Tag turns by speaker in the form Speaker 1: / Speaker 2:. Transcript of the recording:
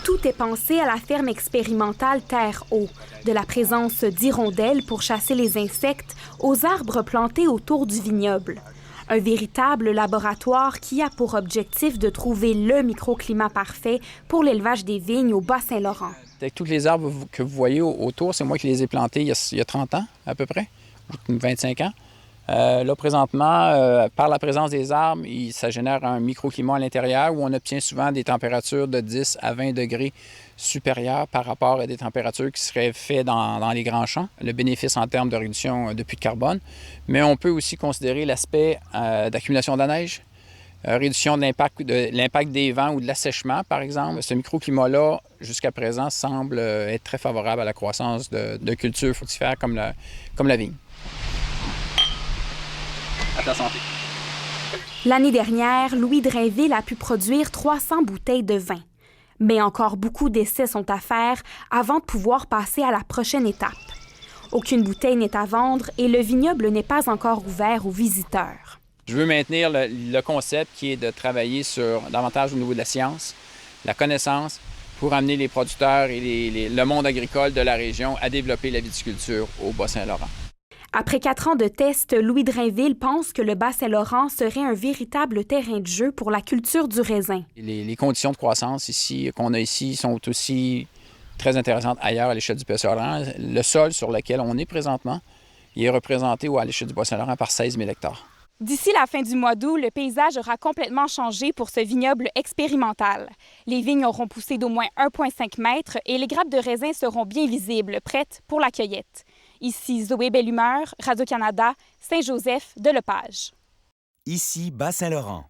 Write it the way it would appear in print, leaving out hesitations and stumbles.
Speaker 1: Tout est pensé à la ferme expérimentale Terre-Eau, de la présence d'hirondelles pour chasser les insectes aux arbres plantés autour du vignoble. Un véritable laboratoire qui a pour objectif de trouver le microclimat parfait pour l'élevage des vignes au Bas-Saint-Laurent.
Speaker 2: Avec tous les arbres que vous voyez autour, c'est moi qui les ai plantés il y a 30 ans à peu près, 25 ans. Là, présentement, par la présence des arbres, ça génère un microclimat à l'intérieur où on obtient souvent des températures de 10 à 20 degrés supérieures par rapport à des températures qui seraient faites dans les grands champs. Le bénéfice en termes de réduction de puits de carbone. Mais on peut aussi considérer l'aspect d'accumulation de la neige, réduction de l'impact des vents ou de l'assèchement, par exemple. Ce microclimat-là, jusqu'à présent, semble être très favorable à la croissance de cultures fructifères comme la vigne. À ta santé.
Speaker 1: L'année dernière, Louis Drainville a pu produire 300 bouteilles de vin. Mais encore beaucoup d'essais sont à faire avant de pouvoir passer à la prochaine étape. Aucune bouteille n'est à vendre et le vignoble n'est pas encore ouvert aux visiteurs.
Speaker 2: Je veux maintenir le concept qui est de travailler davantage au niveau de la science, la connaissance, pour amener les producteurs et le monde agricole de la région à développer la viticulture au Bas-Saint-Laurent.
Speaker 1: Après 4 ans de tests, Louis Drainville pense que le Bas-Saint-Laurent serait un véritable terrain de jeu pour la culture du raisin.
Speaker 2: Les conditions de croissance qu'on a ici sont aussi très intéressantes ailleurs à l'échelle du Bas-Saint-Laurent. Le sol sur lequel on est présentement, il est représenté à l'échelle du Bas-Saint-Laurent par 16 000 hectares.
Speaker 1: D'ici la fin du mois d'août, le paysage aura complètement changé pour ce vignoble expérimental. Les vignes auront poussé d'au moins 1,5 mètre et les grappes de raisin seront bien visibles, prêtes pour la cueillette. Ici Zoé Bellumeur, Radio-Canada, Saint-Joseph de Lepage.
Speaker 3: Ici Bas-Saint-Laurent.